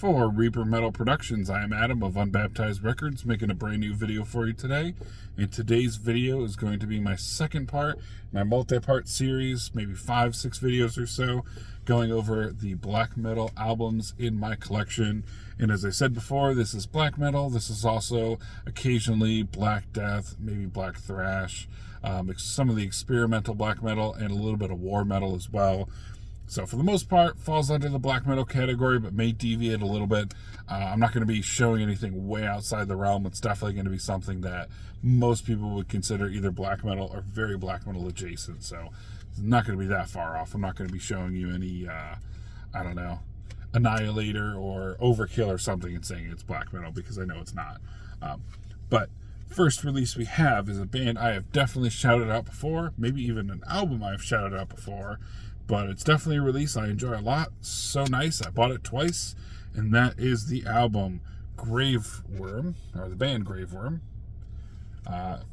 For Reaper Metal Productions, I am Adam of Unbaptized Records, making a brand new video for you today. And today's video is going to be my second part, my multi-part series, maybe 5-6 videos or so, going over the black metal albums in my collection. And as I said before, this is black metal. This is also occasionally black death, maybe black thrash, some of the experimental black metal, and a little bit of war metal as well. So for the most part, falls under the black metal category, but may deviate a little bit. I'm not going to be showing anything way outside the realm. It's definitely going to be something that most people would consider either black metal or very black metal adjacent. So it's not going to be that far off. I'm not going to be showing you any, I don't know, Annihilator or Overkill or something and saying it's black metal, because I know it's not. But first release we have is a band I have definitely shouted out before, maybe even an album I've shouted out before. But it's definitely a release I enjoy a lot. So nice. I bought it twice. And that is the album Graveworm, or the band Graveworm,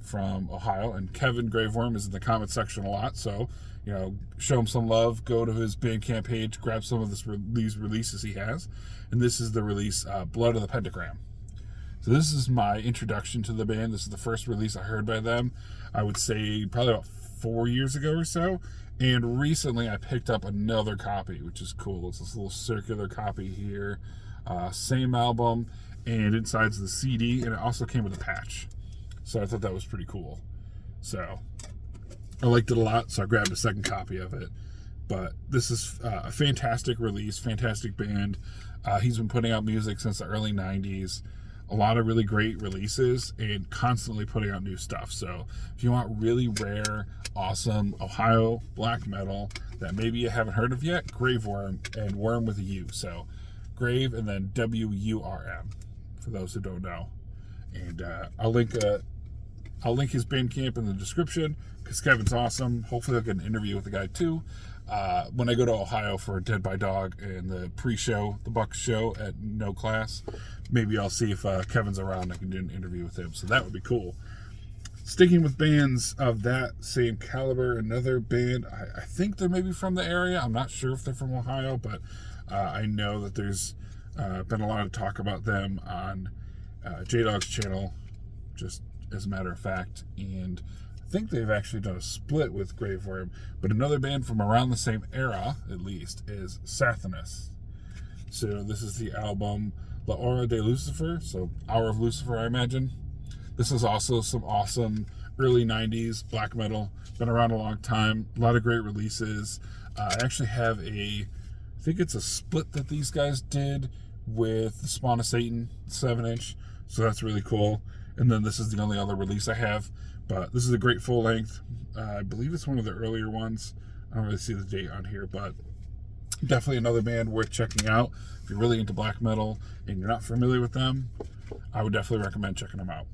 from Ohio. And Kevin Graveworm is in the comment section a lot. So, you know, show him some love. Go to his Bandcamp page. Grab some of these releases he has. And this is the release, Blood of the Pentagram. So this is my introduction to the band. This is the first release I heard by them. I would say probably about 4 years ago or so. And recently I picked up another copy, which is cool. It's this little circular copy here. Same album, and inside's the CD, and it also came with a patch. So I thought that was pretty cool. So I liked it a lot, so I grabbed a second copy of it. But this is a fantastic release, fantastic band. He's been putting out music since the early 90s. A lot of really great releases and constantly putting out new stuff. So if you want really rare, awesome Ohio black metal that maybe you haven't heard of yet, Graveworm, and worm with a U. So Grave and then W-U-R-M for those who don't know. And I'll link his Bandcamp in the description because Kevin's awesome. Hopefully I'll get an interview with the guy too. When I go to Ohio for Dead by Dog and the pre-show, the Bucks show at No Class, maybe I'll see if Kevin's around. I can do an interview with him, so that would be cool. Sticking with bands of that same caliber, another band, I think they're maybe from the area. I'm not sure if they're from Ohio, but I know that there's been a lot of talk about them on J-Dog's channel, just as a matter of fact, and I think they've actually done a split with Graveworm, but another band from around the same era, at least, is Sathanas. So this is the album La Hora de Lucifer, so Hour of Lucifer, I imagine. This is also some awesome early 90s black metal. Been around a long time. A lot of great releases. I actually have I think it's a split that these guys did with the Spawn of Satan 7-inch, so that's really cool. And then this is the only other release I have. But this is a great full length. I believe it's one of the earlier ones. I don't really see the date on here, but definitely another band worth checking out. If you're really into black metal and you're not familiar with them, I would definitely recommend checking them out.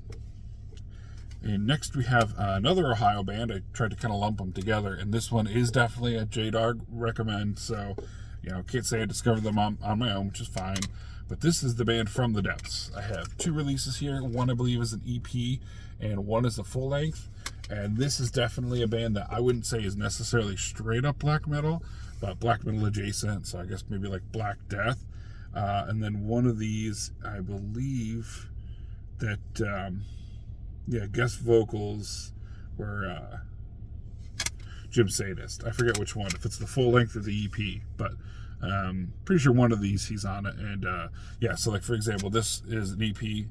And next we have another Ohio band. I tried to kind of lump them together, and this one is definitely a J-Dog recommend. So, you know, can't say I discovered them on my own, which is fine. But this is the band From the Depths. I have 2 releases here. One, I believe, is an EP, and one is a full length. And this is definitely a band that I wouldn't say is necessarily straight up black metal, but black metal adjacent. So I guess maybe like Black Death. And then one of these, I believe that, guest vocals were Jim Sadist. I forget which one, if it's the full length or the EP, but pretty sure one of these he's on it. And so like for example, this is an EP,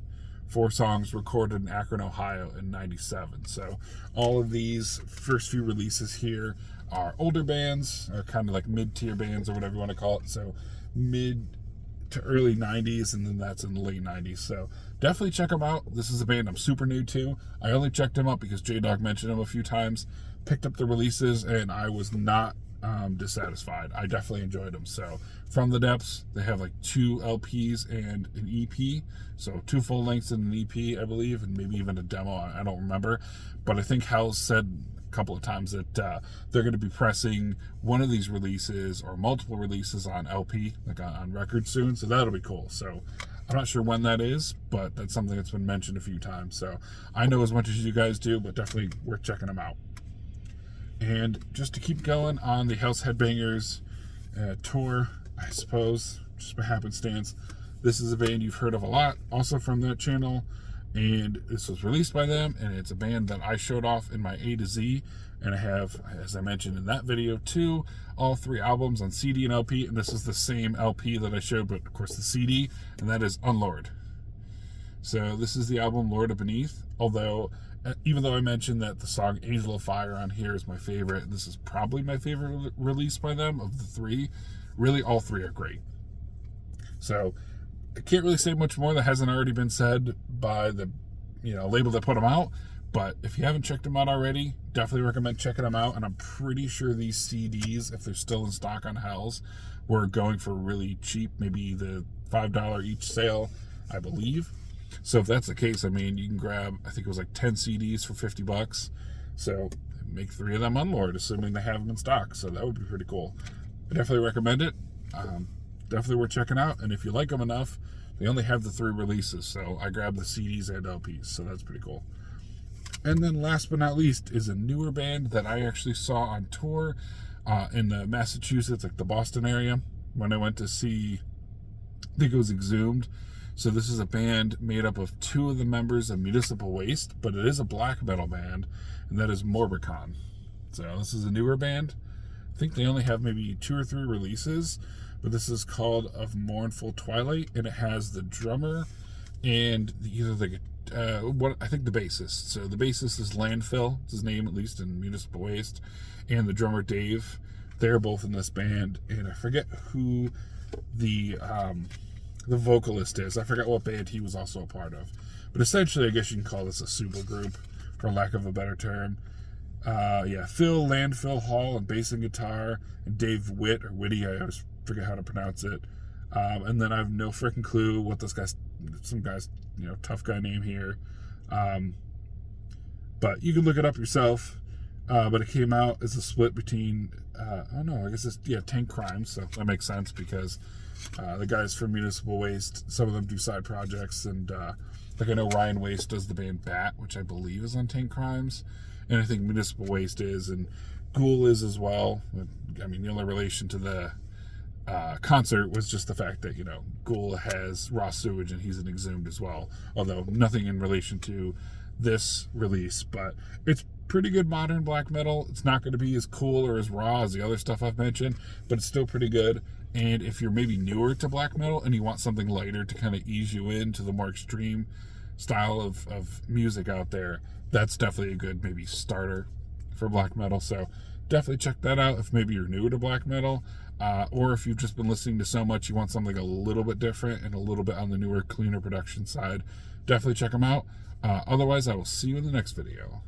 4 songs recorded in Akron, Ohio in 97. So all of these first few releases here are older bands, or kind of like mid-tier bands or whatever you want to call it. So mid to early 90s, and then that's in the late 90s. So definitely check them out. This is a band I'm super new to. I only checked them out because J-Dog mentioned them a few times, picked up the releases, and I was not dissatisfied. I definitely enjoyed them. So From the Depths, they have like 2 LPs and an EP, so 2 full lengths and an EP, I believe, and maybe even a demo. I don't remember, but I think Hal said a couple of times that they're going to be pressing one of these releases or multiple releases on LP, like on record soon, so that'll be cool. So I'm not sure when that is, but that's something that's been mentioned a few times. So I know as much as you guys do, but definitely worth checking them out. And just to keep going on the House Headbangers tour, I suppose, just by happenstance, This is a band you've heard of a lot, also from that channel, and this was released by them, and it's a band that I showed off in my A to Z, and I have, as I mentioned in that video too, all 3 albums on CD and LP, and this is the same LP that I showed, but of course the CD, and that is Unlord. So this is the album Lord of Beneath, although even though I mentioned that the song Angel of Fire on here is my favorite, this is probably my favorite release by them of the 3. Really, all 3 are great. So I can't really say much more that hasn't already been said by the label that put them out. But if you haven't checked them out already, definitely recommend checking them out. And I'm pretty sure these CDs, if they're still in stock on Hells, were going for really cheap, maybe the $5 each sale, I believe. So if that's the case, I mean, you can grab, I think it was like 10 CDs for $50. So make 3 of them Unlord, assuming they have them in stock. So that would be pretty cool. I definitely recommend it. Definitely worth checking out. And if you like them enough, they only have the 3 releases. So I grabbed the CDs and LPs. So that's pretty cool. And then last but not least is a newer band that I actually saw on tour in the Massachusetts, like the Boston area, when I went to see, I think it was Exhumed. So this is a band made up of 2 of the members of Municipal Waste, but it is a black metal band, and that is Morbicon. So this is a newer band. I think they only have maybe 2 or 3 releases, but this is called Of Mournful Twilight, and it has the drummer and I think the bassist. So the bassist is Landfill, it's his name at least in Municipal Waste, and the drummer Dave. They're both in this band, and I forget who the vocalist is. I forgot what band he was also a part of. But essentially, I guess you can call this a super group, for lack of a better term. Phil Landfill Hall on bass and guitar, and Dave Witt, or Whitty, I always forget how to pronounce it. And then I have no freaking clue what this guy's, some guy's, tough guy name here. But you can look it up yourself. But it came out as a split between, I guess it's, Tank Crimes, so that makes sense because the guys from Municipal Waste, some of them do side projects, and I know Ryan Waste does the band Bat, which I believe is on Tank Crimes, and I think Municipal Waste is, and Ghoul is as well. I mean, the only relation to the concert was just the fact that, Ghoul has Raw Sewage and he's an Exhumed as well, although nothing in relation to this release, but it's pretty good modern black metal. It's not going to be as cool or as raw as the other stuff I've mentioned, but it's still pretty good. And if you're maybe newer to black metal and you want something lighter to kind of ease you into the more extreme style of music out there, that's definitely a good maybe starter for black metal. So definitely check that out if maybe you're newer to black metal, or if you've just been listening to so much you want something a little bit different and a little bit on the newer, cleaner production side. Definitely check them out. Otherwise, I will see you in the next video.